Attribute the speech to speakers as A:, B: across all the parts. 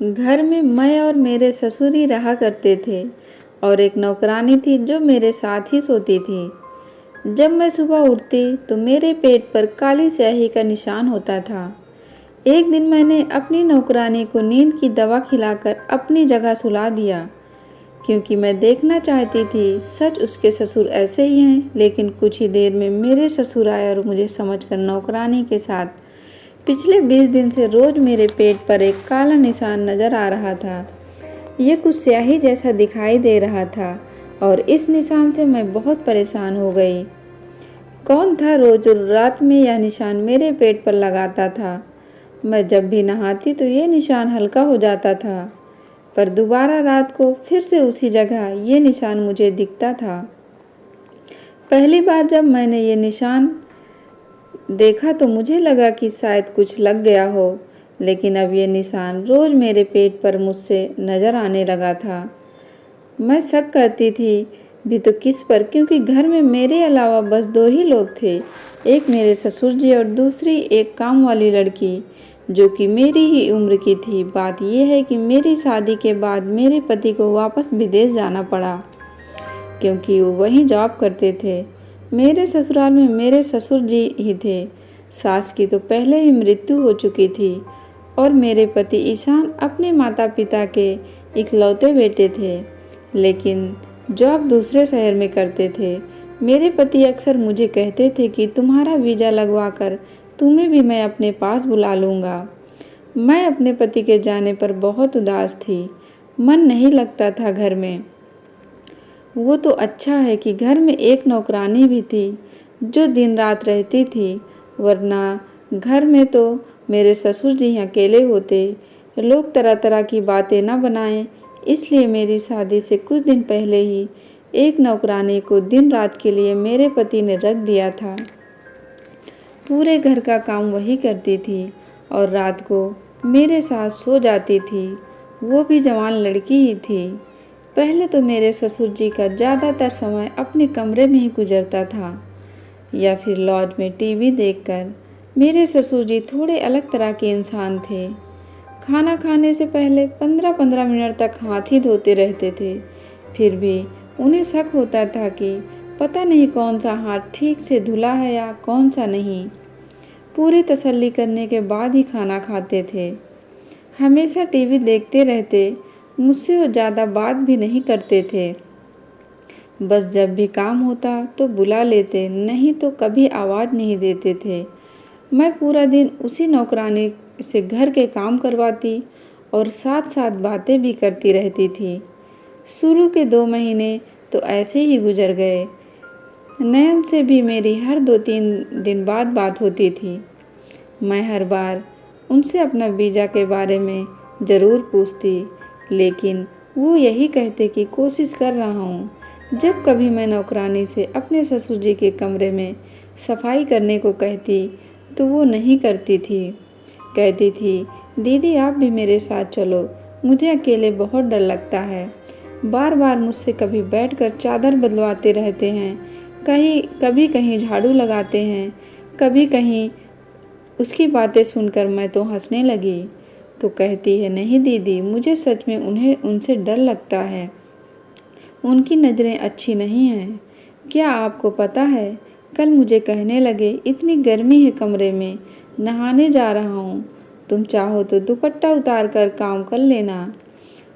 A: घर में मैं और मेरे ससुर ही रहा करते थे और एक नौकरानी थी जो मेरे साथ ही सोती थी। जब मैं सुबह उठती तो मेरे पेट पर काली स्याही का निशान होता था। एक दिन मैंने अपनी नौकरानी को नींद की दवा खिलाकर अपनी जगह सुला दिया, क्योंकि मैं देखना चाहती थी सच उसके ससुर ऐसे ही हैं। लेकिन कुछ ही देर में मेरे ससुर आए और मुझे समझकर नौकरानी के साथ पिछले 20 दिन से रोज मेरे पेट पर एक काला निशान नजर आ रहा था। ये कुछ स्याही जैसा दिखाई दे रहा था और इस निशान से मैं बहुत परेशान हो गई। कौन था रोज रात में यह निशान मेरे पेट पर लगाता था? मैं जब भी नहाती तो ये निशान हल्का हो जाता था, पर दोबारा रात को फिर से उसी जगह ये निशान मुझे दिखता था। पहली बार जब मैंने ये निशान देखा तो मुझे लगा कि शायद कुछ लग गया हो, लेकिन अब ये निशान रोज मेरे पेट पर मुझसे नजर आने लगा था। मैं शक करती थी भी तो किस पर, क्योंकि घर में मेरे अलावा बस 2 ही लोग थे, एक मेरे ससुर जी और दूसरी एक काम वाली लड़की जो कि मेरी ही उम्र की थी। बात यह है कि मेरी शादी के बाद मेरे पति को वापस विदेश जाना पड़ा, क्योंकि वो वहीं जॉब करते थे। मेरे ससुराल में मेरे ससुर जी ही थे। सास की तो पहले ही मृत्यु हो चुकी थी और मेरे पति ईशान अपने माता पिता के इकलौते बेटे थे, लेकिन जॉब दूसरे शहर में करते थे। मेरे पति अक्सर मुझे कहते थे कि तुम्हारा वीज़ा लगवाकर तुम्हें भी मैं अपने पास बुला लूँगा। मैं अपने पति के जाने पर बहुत उदास थी। मन नहीं लगता था घर में। वो तो अच्छा है कि घर में एक नौकरानी भी थी जो दिन रात रहती थी, वरना घर में तो मेरे ससुर जी अकेले होते। लोग तरह तरह की बातें न बनाएं, इसलिए मेरी शादी से कुछ दिन पहले ही एक नौकरानी को दिन रात के लिए मेरे पति ने रख दिया था। पूरे घर का काम वही करती थी और रात को मेरे साथ सो जाती थी। वो भी जवान लड़की ही थी। पहले तो मेरे ससुर जी का ज़्यादातर समय अपने कमरे में ही गुजरता था या फिर लॉज में टीवी देखकर। मेरे ससुर जी थोड़े अलग तरह के इंसान थे। खाना खाने से पहले 15-15 मिनट तक हाथ ही धोते रहते थे। फिर भी उन्हें शक होता था कि पता नहीं कौन सा हाथ ठीक से धुला है या कौन सा नहीं। पूरी तसल्ली करने के बाद ही खाना खाते थे। हमेशा टीवी देखते रहते। मुझसे वो ज़्यादा बात भी नहीं करते थे। बस जब भी काम होता तो बुला लेते, नहीं तो कभी आवाज़ नहीं देते थे। मैं पूरा दिन उसी नौकरानी से घर के काम करवाती और साथ साथ बातें भी करती रहती थी। शुरू के 2 महीने तो ऐसे ही गुजर गए। नयन से भी मेरी हर 2-3 दिन बाद बात होती थी। मैं हर बार उनसे अपना वीज़ा के बारे में ज़रूर पूछती, लेकिन वो यही कहते कि कोशिश कर रहा हूँ। जब कभी मैं नौकरानी से अपने ससुर जी के कमरे में सफाई करने को कहती तो वो नहीं करती थी। कहती थी, दीदी आप भी मेरे साथ चलो, मुझे अकेले बहुत डर लगता है। बार बार मुझसे कभी बैठकर चादर बदलवाते रहते हैं, कभी कहीं झाड़ू लगाते हैं, कभी कहीं। उसकी बातें सुनकर मैं तो हंसने लगी। तो कहती है, नहीं दीदी, मुझे सच में उनसे डर लगता है। उनकी नज़रें अच्छी नहीं हैं। क्या आपको पता है, कल मुझे कहने लगे इतनी गर्मी है कमरे में, नहाने जा रहा हूँ, तुम चाहो तो दुपट्टा उतार कर काम कर लेना।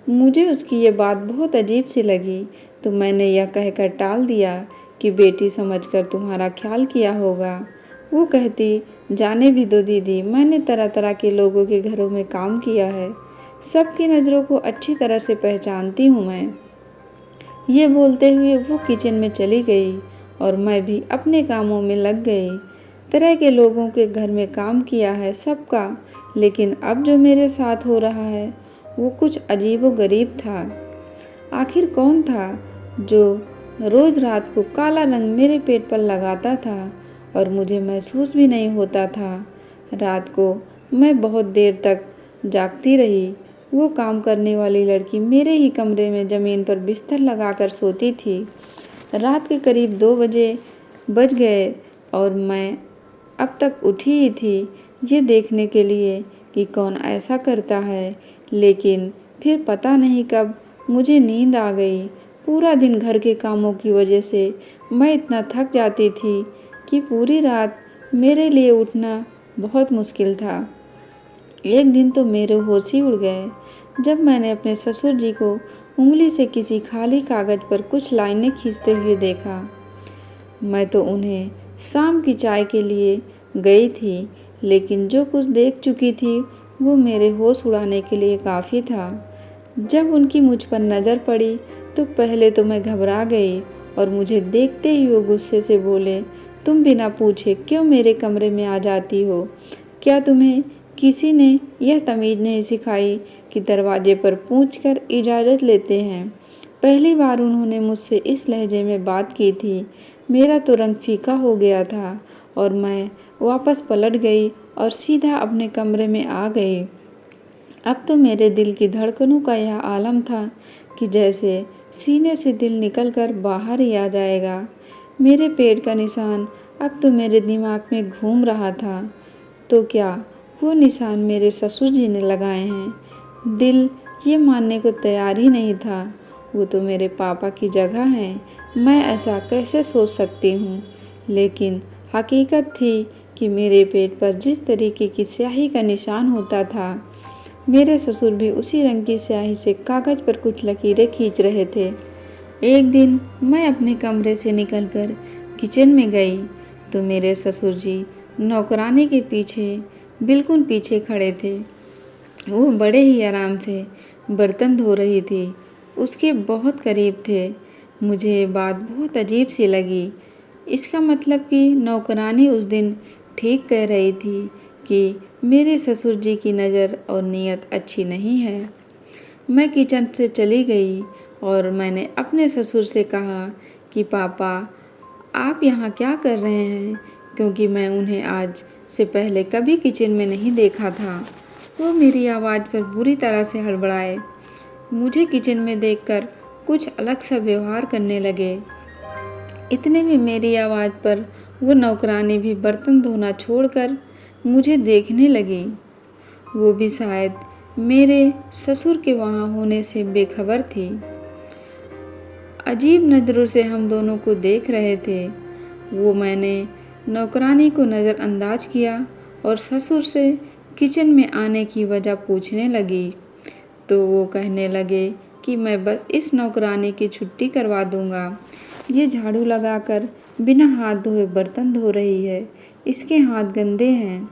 A: मुझे उसकी ये बात बहुत अजीब सी लगी, तो मैंने यह कहकर टाल दिया कि बेटी समझकर तुम्हारा ख्याल किया होगा। वो कहती, जाने भी दो दीदी, मैंने तरह तरह के लोगों के घरों में काम किया है, सबकी नज़रों को अच्छी तरह से पहचानती हूँ मैं। ये बोलते हुए वो किचन में चली गई और मैं भी अपने कामों में लग गई। तरह के लोगों के घर में काम किया है सबका, लेकिन अब जो मेरे साथ हो रहा है वो कुछ अजीबोगरीब था। आखिर कौन था जो रोज़ रात को काला रंग मेरे पेट पर लगाता था और मुझे महसूस भी नहीं होता था। रात को मैं बहुत देर तक जागती रही। वो काम करने वाली लड़की मेरे ही कमरे में ज़मीन पर बिस्तर लगाकर सोती थी। रात के करीब 2 बज गए और मैं अब तक उठी ही थी, ये देखने के लिए कि कौन ऐसा करता है लेकिन फिर पता नहीं कब मुझे नींद आ गई। पूरा दिन घर के कामों की वजह से मैं इतना थक जाती थी कि पूरी रात मेरे लिए उठना बहुत मुश्किल था। एक दिन तो मेरे होश ही उड़ गए जब मैंने अपने ससुर जी को उंगली से किसी खाली कागज़ पर कुछ लाइनें खींचते हुए देखा। मैं तो उन्हें शाम की चाय के लिए गई थी, लेकिन जो कुछ देख चुकी थी वो मेरे होश उड़ाने के लिए काफ़ी था। जब उनकी मुझ पर नज़र पड़ी तो पहले तो मैं घबरा गई और मुझे देखते ही वो गुस्से से बोले, तुम बिना पूछे क्यों मेरे कमरे में आ जाती हो? क्या तुम्हें किसी ने यह तमीज़ नहीं सिखाई कि दरवाजे पर पूछकर इजाज़त लेते हैं? पहली बार उन्होंने मुझसे इस लहजे में बात की थी। मेरा तो रंग फीका हो गया था और मैं वापस पलट गई और सीधा अपने कमरे में आ गई। अब तो मेरे दिल की धड़कनों का यह आलम था कि जैसे सीने से दिल निकलकर बाहर ही आ जाएगा। मेरे पेट का निशान अब तो मेरे दिमाग में घूम रहा था। तो क्या वो निशान मेरे ससुर जी ने लगाए हैं? दिल ये मानने को तैयार ही नहीं था। वो तो मेरे पापा की जगह हैं। मैं ऐसा कैसे सोच सकती हूँ? लेकिन हकीकत थी कि मेरे पेट पर जिस तरीके की स्याही का निशान होता था, मेरे ससुर भी उसी रंग की स्याही से कागज़ पर कुछ लकीरें खींच रहे थे। एक दिन मैं अपने कमरे से निकलकर किचन में गई तो मेरे ससुर जी नौकरानी के पीछे बिल्कुल पीछे खड़े थे। वो बड़े ही आराम से बर्तन धो रही थी, उसके बहुत करीब थे। मुझे ये बात बहुत अजीब सी लगी। इसका मतलब कि नौकरानी उस दिन ठीक कह रही थी कि मेरे ससुर जी की नज़र और नीयत अच्छी नहीं है। मैं किचन से चली गई और मैंने अपने ससुर से कहा कि पापा, आप यहाँ क्या कर रहे हैं? क्योंकि मैं उन्हें आज से पहले कभी किचन में नहीं देखा था। वो मेरी आवाज़ पर बुरी तरह से हड़बड़ाए। मुझे किचन में देखकर कुछ अलग सा व्यवहार करने लगे। इतने में मेरी आवाज़ पर वो नौकरानी भी बर्तन धोना छोड़कर मुझे देखने लगी। वो भी शायद मेरे ससुर के वहाँ होने से बेखबर थी। अजीब नज़रों से हम दोनों को देख रहे थे। वो मैंने नौकरानी को नज़रअंदाज किया और ससुर से किचन में आने की वजह पूछने लगी तो वो कहने लगे कि मैं बस इस नौकरानी की छुट्टी करवा दूंगा। ये झाड़ू लगाकर बिना हाथ धोए बर्तन धो रही है, इसके हाथ गंदे हैं।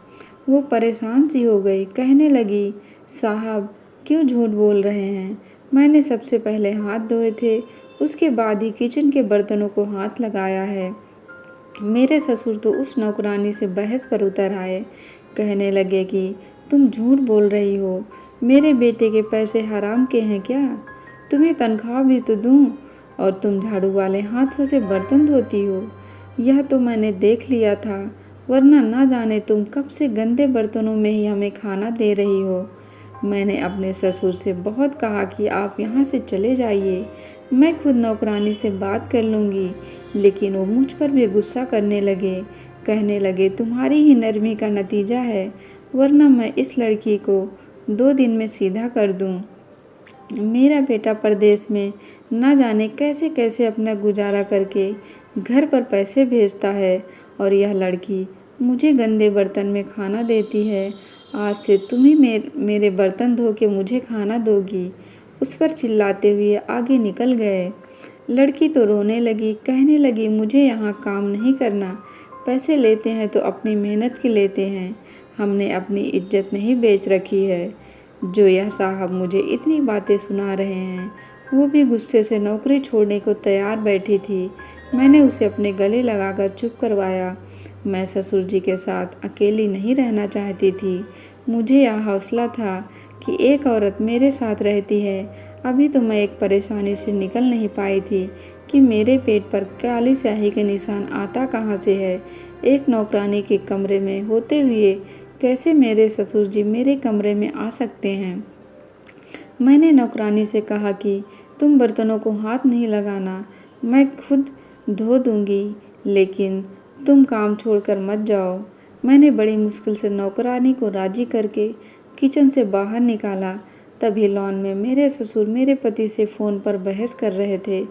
A: वो परेशान सी हो गई, कहने लगी, साहब क्यों झूठ बोल रहे हैं? मैंने सबसे पहले हाथ धोए थे, उसके बाद ही किचन के बर्तनों को हाथ लगाया है। मेरे ससुर तो उस नौकरानी से बहस पर उतर आए, कहने लगे कि तुम झूठ बोल रही हो, मेरे बेटे के पैसे हराम के हैं क्या? तुम्हें तनख्वाह भी तो दूँ और तुम झाड़ू वाले हाथों से बर्तन धोती हो। यह तो मैंने देख लिया था, वरना ना जाने तुम कब से गंदे बर्तनों में ही हमें खाना दे रही हो। मैंने अपने ससुर से बहुत कहा कि आप यहाँ से चले जाइए, मैं खुद नौकरानी से बात कर लूँगी, लेकिन वो मुझ पर भी गुस्सा करने लगे, कहने लगे तुम्हारी ही नरमी का नतीजा है, वरना मैं इस लड़की को 2 दिन में सीधा कर दूँ। मेरा बेटा परदेश में ना जाने कैसे कैसे अपना गुजारा करके घर पर पैसे भेजता है और यह लड़की मुझे गंदे बर्तन में खाना देती है। आज से तुम ही मेरे बर्तन धो के मुझे खाना दोगी। उस पर चिल्लाते हुए आगे निकल गए। लड़की तो रोने लगी, कहने लगी मुझे यहाँ काम नहीं करना, पैसे लेते हैं तो अपनी मेहनत के लेते हैं, हमने अपनी इज्जत नहीं बेच रखी है। जो यह साहब मुझे इतनी बातें सुना रहे हैं, वो भी गुस्से से नौकरी छोड़ने को तैयार बैठी थी। मैंने उसे अपने गले लगाकर चुप करवाया। मैं ससुर जी के साथ अकेली नहीं रहना चाहती थी। मुझे यह हौसला था कि एक औरत मेरे साथ रहती है। अभी तो मैं एक परेशानी से निकल नहीं पाई थी कि मेरे पेट पर काली स्याही के निशान आता कहाँ से है। एक नौकरानी के कमरे में होते हुए कैसे मेरे ससुर जी मेरे कमरे में आ सकते हैं। मैंने नौकरानी से कहा कि तुम बर्तनों को हाथ नहीं लगाना, मैं खुद धो दूंगी, लेकिन तुम काम छोड़कर मत जाओ। मैंने बड़ी मुश्किल से नौकरानी को राजी करके किचन से बाहर निकाला। तभी लॉन में मेरे ससुर मेरे पति से फ़ोन पर बहस कर रहे थे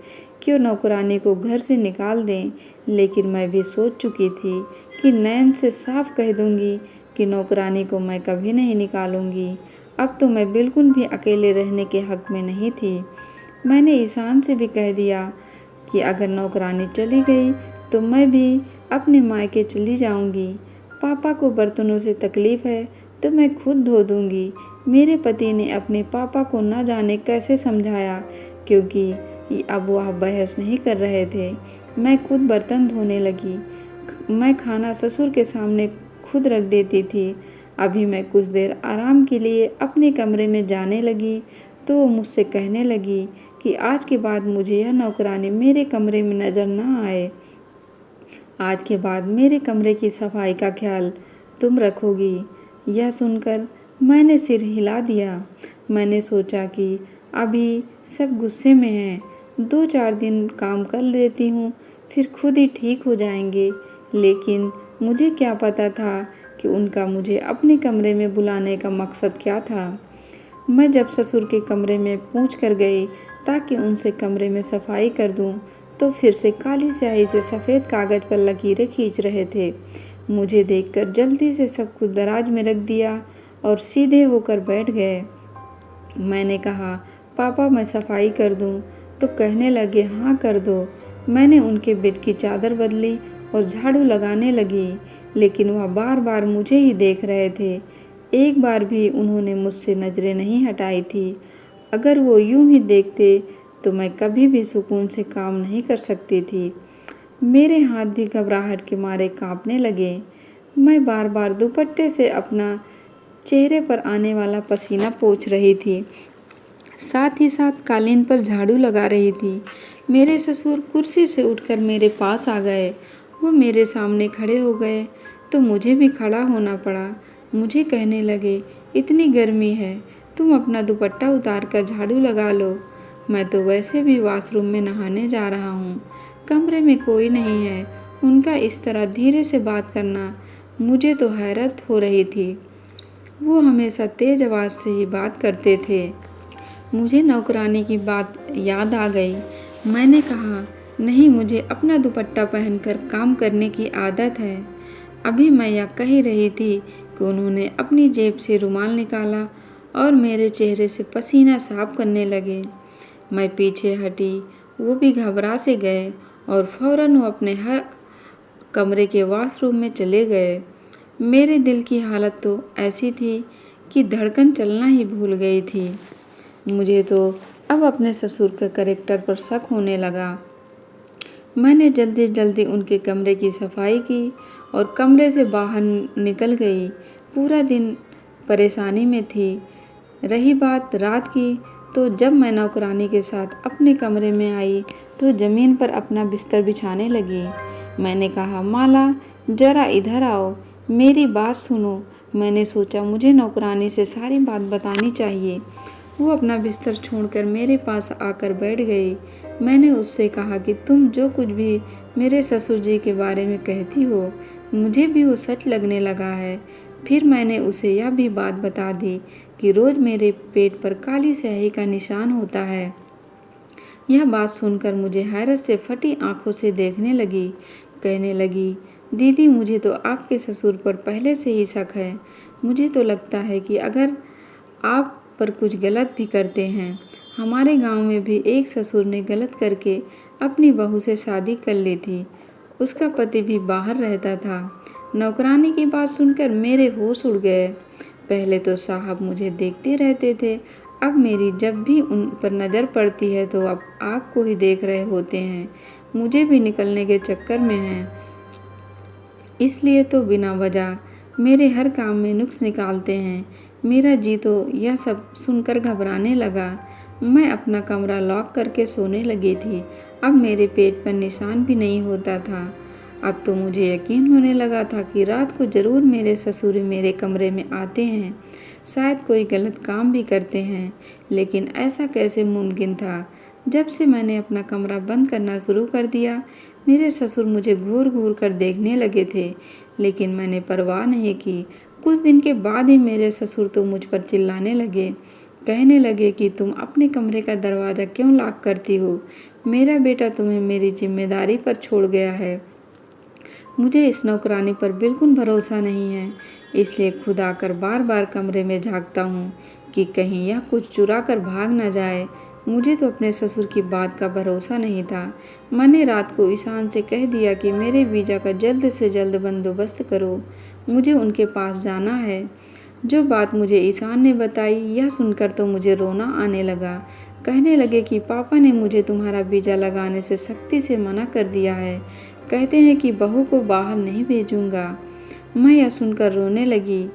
A: कि वो नौकरानी को घर से निकाल दें, लेकिन मैं भी सोच चुकी थी कि नयन से साफ कह दूंगी कि नौकरानी को मैं कभी नहीं निकालूंगी। अब तो मैं बिल्कुल भी अकेले रहने के हक में नहीं थी। मैंने ईशान से भी कह दिया कि अगर नौकरानी चली गई तो मैं भी अपने मायके चली जाऊंगी। पापा को बर्तनों से तकलीफ़ है तो मैं खुद धो दूंगी। मेरे पति ने अपने पापा को न जाने कैसे समझाया, क्योंकि अब वह बहस नहीं कर रहे थे। मैं खुद बर्तन धोने लगी। मैं खाना ससुर के सामने खुद रख देती थी। अभी मैं कुछ देर आराम के लिए अपने कमरे में जाने लगी तो वो मुझसे कहने लगी कि आज के बाद मुझे यह नौकरानी मेरे कमरे में नज़र न आए। आज के बाद मेरे कमरे की सफाई का ख्याल तुम रखोगी। यह सुनकर मैंने सिर हिला दिया। मैंने सोचा कि अभी सब गुस्से में हैं, 2-4 दिन काम कर लेती हूँ, फिर खुद ही ठीक हो जाएंगे। लेकिन मुझे क्या पता था कि उनका मुझे अपने कमरे में बुलाने का मकसद क्या था। मैं जब ससुर के कमरे में पूछ कर गई ताकि उनसे कमरे में सफाई कर दूं, तो फिर से काली स्याही से सफ़ेद कागज़ पर लकीरें खींच रहे थे। मुझे देखकर जल्दी से सब कुछ दराज में रख दिया और सीधे होकर बैठ गए। मैंने कहा, पापा मैं सफाई कर दूं? तो कहने लगे, हाँ कर दो। मैंने उनके बेड की चादर बदली और झाड़ू लगाने लगी, लेकिन वह बार बार मुझे ही देख रहे थे। एक बार भी उन्होंने मुझसे नज़रें नहीं हटाई थी। अगर वो यूं ही देखते तो मैं कभी भी सुकून से काम नहीं कर सकती थी। मेरे हाथ भी घबराहट के मारे कांपने लगे। मैं बार बार दुपट्टे से अपना चेहरे पर आने वाला पसीना पोंछ रही थी, साथ ही साथ कालीन पर झाड़ू लगा रही थी। मेरे ससुर कुर्सी से उठकर मेरे पास आ गए। वो मेरे सामने खड़े हो गए तो मुझे भी खड़ा होना पड़ा। मुझे कहने लगे, इतनी गर्मी है, तुम अपना दुपट्टा उतार कर झाड़ू लगा लो। मैं तो वैसे भी वॉशरूम में नहाने जा रहा हूँ, कमरे में कोई नहीं है। उनका इस तरह धीरे से बात करना मुझे तो हैरत हो रही थी। वो हमेशा तेज़ आवाज़ से ही बात करते थे। मुझे नौकरानी की बात याद आ गई। मैंने कहा, नहीं, मुझे अपना दुपट्टा पहनकर काम करने की आदत है। अभी मैं यह कह ही रही थी कि उन्होंने अपनी जेब से रुमाल निकाला और मेरे चेहरे से पसीना साफ करने लगे। मैं पीछे हटी, वो भी घबरा से गए और फ़ौरन वो अपने हर कमरे के वॉशरूम में चले गए। मेरे दिल की हालत तो ऐसी थी कि धड़कन चलना ही भूल गई थी। मुझे तो अब अपने ससुर के कैरेक्टर पर शक होने लगा। मैंने जल्दी जल्दी उनके कमरे की सफाई की और कमरे से बाहर निकल गई। पूरा दिन परेशानी में थी। रही बात रात की, तो जब मैं नौकरानी के साथ अपने कमरे में आई तो ज़मीन पर अपना बिस्तर बिछाने लगी। मैंने कहा, माला ज़रा इधर आओ, मेरी बात सुनो। मैंने सोचा मुझे नौकरानी से सारी बात बतानी चाहिए। वो अपना बिस्तर छोड़कर मेरे पास आकर बैठ गई। मैंने उससे कहा कि तुम जो कुछ भी मेरे ससुर जी के बारे में कहती हो, मुझे भी वो सच लगने लगा है। फिर मैंने उसे यह भी बात बता दी कि रोज़ मेरे पेट पर काली स्याही का निशान होता है। यह बात सुनकर मुझे हैरत से फटी आंखों से देखने लगी। कहने लगी, दीदी मुझे तो आपके ससुर पर पहले से ही शक है। मुझे तो लगता है कि अगर आप पर कुछ गलत भी करते हैं। हमारे गांव में भी एक ससुर ने गलत करके अपनी बहू से शादी कर ली थी। उसका पति भी बाहर रहता था। नौकरानी की बात सुनकर मेरे होश उड़ गए। पहले तो साहब मुझे देखते रहते थे, अब मेरी जब भी उन पर नज़र पड़ती है तो अब आपको ही देख रहे होते हैं। मुझे भी निकलने के चक्कर में हैं, इसलिए तो बिना वजह मेरे हर काम में नुक्स निकालते हैं। मेरा जी तो यह सब सुनकर घबराने लगा। मैं अपना कमरा लॉक करके सोने लगी थी। अब मेरे पेट पर निशान भी नहीं होता था। अब तो मुझे यकीन होने लगा था कि रात को ज़रूर मेरे ससुर मेरे कमरे में आते हैं, शायद कोई गलत काम भी करते हैं। लेकिन ऐसा कैसे मुमकिन था? जब से मैंने अपना कमरा बंद करना शुरू कर दिया, मेरे ससुर मुझे घूर घूर कर देखने लगे थे, लेकिन मैंने परवाह नहीं की। कुछ दिन के बाद ही मेरे ससुर तो मुझ पर चिल्लाने लगे। कहने लगे कि तुम अपने कमरे का दरवाज़ा क्यों लॉक करती हो? मेरा बेटा तुम्हें मेरी जिम्मेदारी पर छोड़ गया है। मुझे इस नौकरानी पर बिल्कुल भरोसा नहीं है, इसलिए खुद आकर बार बार कमरे में झांकता हूँ कि कहीं यह कुछ चुरा कर भाग न जाए। मुझे तो अपने ससुर की बात का भरोसा नहीं था। मैंने रात को ईशान से कह दिया कि मेरे वीज़ा का जल्द से जल्द बंदोबस्त करो, मुझे उनके पास जाना है। जो बात मुझे ईशान ने बताई, यह सुनकर तो मुझे रोना आने लगा। कहने लगे कि पापा ने मुझे तुम्हारा वीज़ा लगाने से सख्ती से मना कर दिया है। कहते हैं कि बहू को बाहर नहीं भेजूंगा। मैं यह सुनकर रोने लगी।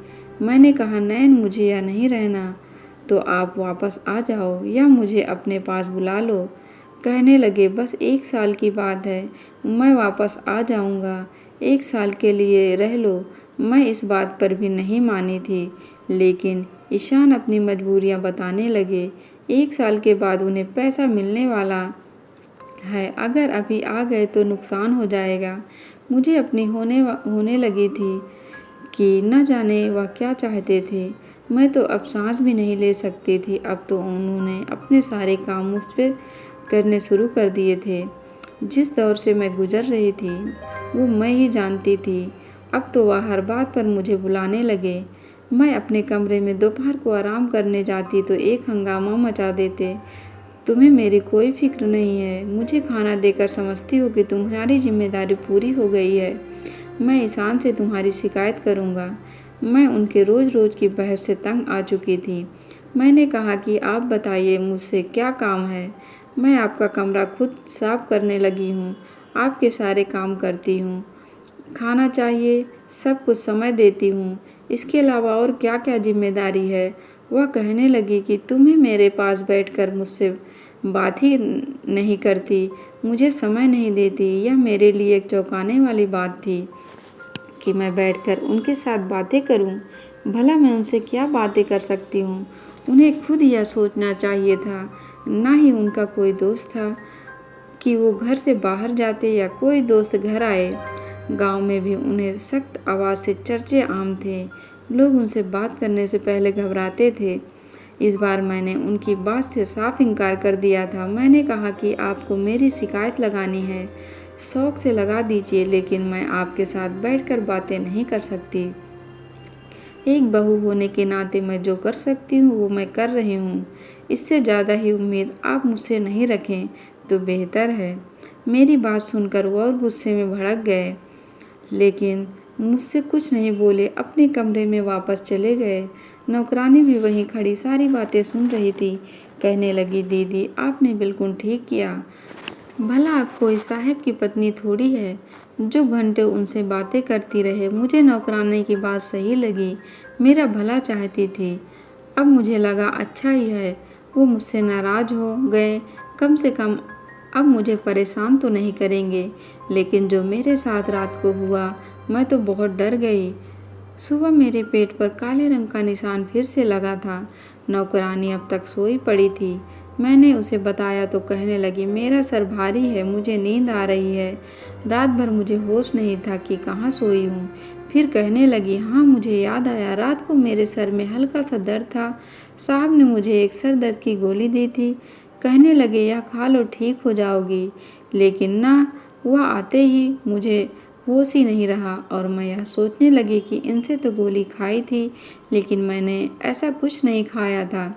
A: मैंने कहा, नैन मुझे यहाँ नहीं रहना, तो आप वापस आ जाओ या मुझे अपने पास बुला लो। कहने लगे, बस 1 साल की बात है, मैं वापस आ जाऊंगा, 1 साल के लिए रह लो। मैं इस बात पर भी नहीं मानी थी, लेकिन ईशान अपनी मजबूरियां बताने लगे। 1 साल के बाद उन्हें पैसा मिलने वाला है, अगर अभी आ गए तो नुकसान हो जाएगा। मुझे अपनी होने लगी थी कि न जाने वह क्या चाहते थे। मैं तो अब सांस भी नहीं ले सकती थी। अब तो उन्होंने अपने सारे काम मुझ पे करने शुरू कर दिए थे। जिस दौर से मैं गुजर रही थी वो मैं ही जानती थी। अब तो वह हर बात पर मुझे बुलाने लगे। मैं अपने कमरे में दोपहर को आराम करने जाती तो एक हंगामा मचा देते। तुम्हें मेरी कोई फिक्र नहीं है, मुझे खाना देकर समझती हो कि तुम्हारी जिम्मेदारी पूरी हो गई है। मैं ईशान से तुम्हारी शिकायत करूँगा। मैं उनके रोज़ रोज़ की बहस से तंग आ चुकी थी। मैंने कहा कि आप बताइए मुझसे क्या काम है। मैं आपका कमरा खुद साफ करने लगी हूँ, आपके सारे काम करती हूँ, खाना चाहिए सब कुछ समय देती हूँ, इसके अलावा और क्या क्या जिम्मेदारी है। वह कहने लगी कि तुम्हें मेरे पास बैठकर मुझसे बात ही नहीं करती, मुझे समय नहीं देती। यह मेरे लिए एक चौंकाने वाली बात थी कि मैं बैठकर उनके साथ बातें करूं। भला मैं उनसे क्या बातें कर सकती हूं? उन्हें खुद यह सोचना चाहिए था। ना ही उनका कोई दोस्त था कि वो घर से बाहर जाते या कोई दोस्त घर आए। गांव में भी उन्हें सख्त आवाज़ से चर्चे आम थे। लोग उनसे बात करने से पहले घबराते थे। इस बार मैंने उनकी बात से साफ इनकार कर दिया था। मैंने कहा कि आपको मेरी शिकायत लगानी है, शौक से लगा दीजिए, लेकिन मैं आपके साथ बैठकर बातें नहीं कर सकती। एक बहू होने के नाते मैं जो कर सकती हूँ वो मैं कर रही हूँ। इससे ज़्यादा ही उम्मीद आप मुझसे नहीं रखें तो बेहतर है। मेरी बात सुनकर वो और गुस्से में भड़क गए, लेकिन मुझसे कुछ नहीं बोले, अपने कमरे में वापस चले गए। नौकरानी भी वहीं खड़ी सारी बातें सुन रही थी। कहने लगी, दीदी आपने बिल्कुल ठीक किया। भला आप कोई साहब की पत्नी थोड़ी है जो घंटे उनसे बातें करती रहे। मुझे नौकरानी की बात सही लगी, मेरा भला चाहती थी। अब मुझे लगा अच्छा ही है वो मुझसे नाराज़ हो गए, कम से कम अब मुझे परेशान तो नहीं करेंगे। लेकिन जो मेरे साथ रात को हुआ, मैं तो बहुत डर गई। सुबह मेरे पेट पर काले रंग का निशान फिर से लगा था। नौकरानी अब तक सोई पड़ी थी। मैंने उसे बताया तो कहने लगी, मेरा सर भारी है, मुझे नींद आ रही है, रात भर मुझे होश नहीं था कि कहाँ सोई हूँ। फिर कहने लगी, हाँ मुझे याद आया, रात को मेरे सर में हल्का सा दर्द था, साहब ने मुझे एक सर दर्द की गोली दी थी। कहने लगे, यह खा लो ठीक हो जाओगी। लेकिन ना, वह आते ही मुझे होश ही नहीं रहा और मैं यह सोचने लगी कि इनसे तो गोली खाई थी, लेकिन मैंने ऐसा कुछ नहीं खाया था।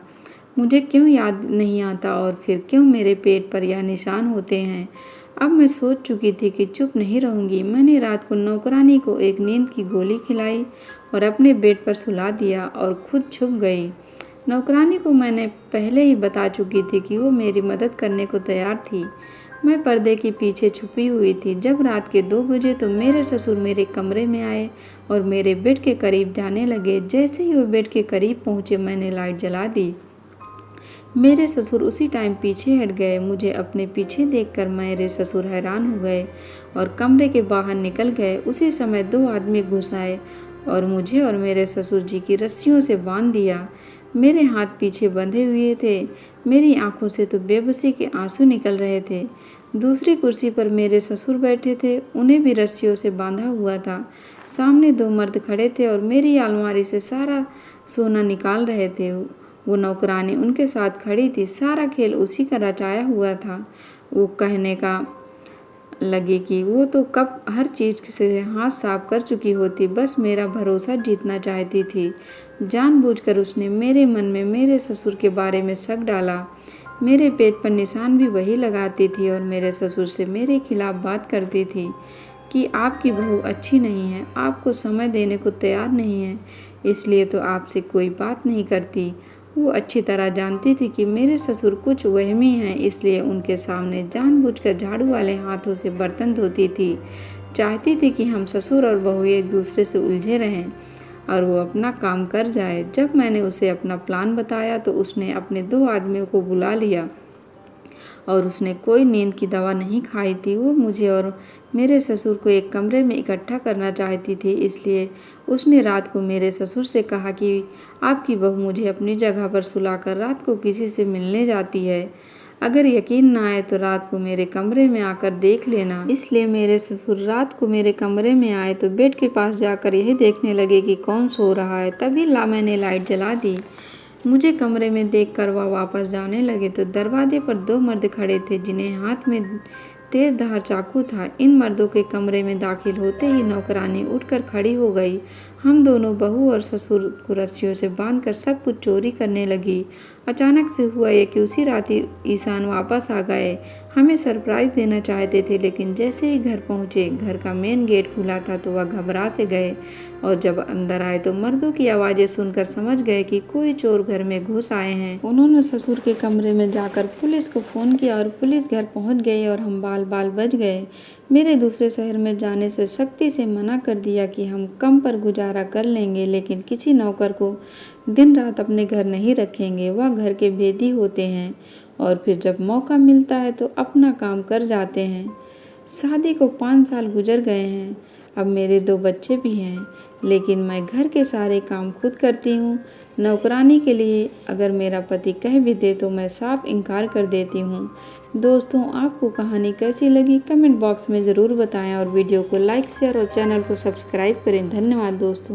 A: मुझे क्यों याद नहीं आता और फिर क्यों मेरे पेट पर यह निशान होते हैं। अब मैं सोच चुकी थी कि चुप नहीं रहूंगी। मैंने रात को नौकरानी को एक नींद की गोली खिलाई और अपने बेड पर सुला दिया और खुद छुप गई। नौकरानी को मैंने पहले ही बता चुकी थी कि वो मेरी मदद करने को तैयार थी। मैं पर्दे के पीछे छुपी हुई थी। जब रात के 2 बजे तो मेरे ससुर मेरे कमरे में आए और मेरे बेड के करीब जाने लगे। जैसे ही वो बेड के करीब पहुँचे, मैंने लाइट जला दी। मेरे ससुर उसी टाइम पीछे हट गए। मुझे अपने पीछे देखकर मेरे ससुर हैरान हो गए और कमरे के बाहर निकल गए। उसी समय 2 आदमी घुस आए और मुझे और मेरे ससुर जी की रस्सियों से बांध दिया। मेरे हाथ पीछे बंधे हुए थे। मेरी आंखों से तो बेबसी के आंसू निकल रहे थे। दूसरी कुर्सी पर मेरे ससुर बैठे थे, उन्हें भी रस्सियों से बांधा हुआ था। सामने 2 मर्द खड़े थे और मेरी अलमारी से सारा सोना निकाल रहे थे। वो नौकरानी उनके साथ खड़ी थी। सारा खेल उसी का रचाया हुआ था। वो कहने का लगी कि वो तो कब हर चीज़ से हाथ साफ कर चुकी होती, बस मेरा भरोसा जीतना चाहती थी। जानबूझकर उसने मेरे मन में मेरे ससुर के बारे में शक डाला। मेरे पेट पर निशान भी वही लगाती थी और मेरे ससुर से मेरे खिलाफ बात करती थी कि आपकी बहू अच्छी नहीं है, आपको समय देने को तैयार नहीं है, इसलिए तो आपसे कोई बात नहीं करती। वो अच्छी तरह जानती थी कि मेरे ससुर कुछ वहमी हैं, इसलिए उनके सामने जानबूझकर झाड़ू वाले हाथों से बर्तन धोती थी। चाहती थी कि हम ससुर और बहू एक दूसरे से उलझे रहें और वो अपना काम कर जाए। जब मैंने उसे अपना प्लान बताया तो उसने अपने 2 आदमियों को बुला लिया और उसने कोई नींद की दवा नहीं खाई थी। वो मुझे और मेरे ससुर को एक कमरे में इकट्ठा करना चाहती थी, इसलिए उसने रात को मेरे ससुर से कहा कि आपकी बहू मुझे अपनी जगह पर सुलाकर रात को किसी से मिलने जाती है। अगर यकीन ना आए तो रात को मेरे कमरे में आकर देख लेना। इसलिए मेरे ससुर रात को मेरे कमरे में आए तो बेड के पास जाकर यही देखने लगे कि कौन सो रहा है। तभी मैंने लाइट जला दी। मुझे कमरे में देखकर वह वापस जाने लगे तो दरवाजे पर 2 मर्द खड़े थे जिन्हें हाथ में तेज धार चाकू था। इन मर्दों के कमरे में दाखिल होते ही नौकरानी उठकर खड़ी हो गई। हम दोनों बहू और ससुर को रस्सियों से बांधकर सब कुछ चोरी करने लगी। अचानक से हुआ ये कि उसी रात ईशान वापस आ गए। हमें सरप्राइज देना चाहते थे, लेकिन जैसे ही घर पहुंचे, घर का मेन गेट खुला था तो वह घबरा से गए और जब अंदर आए तो मर्दों की आवाज़ें सुनकर समझ गए कि कोई चोर घर में घुस आए हैं। उन्होंने ससुर के कमरे में जाकर पुलिस को फ़ोन किया और पुलिस घर पहुंच गई और हम बाल बच गए। मेरे दूसरे शहर में जाने से सख्ती से मना कर दिया कि हम कम पर गुजारा कर लेंगे, लेकिन किसी नौकर को दिन रात अपने घर नहीं रखेंगे। वह घर के भेदी होते हैं और फिर जब मौका मिलता है तो अपना काम कर जाते हैं। शादी को 5 साल गुजर गए हैं। अब मेरे 2 बच्चे भी हैं, लेकिन मैं घर के सारे काम खुद करती हूँ। नौकरानी के लिए अगर मेरा पति कह भी दे तो मैं साफ इनकार कर देती हूँ। दोस्तों, आपको कहानी कैसी लगी कमेंट बॉक्स में ज़रूर बताएं और वीडियो को लाइक शेयर और चैनल को सब्सक्राइब करें। धन्यवाद दोस्तों।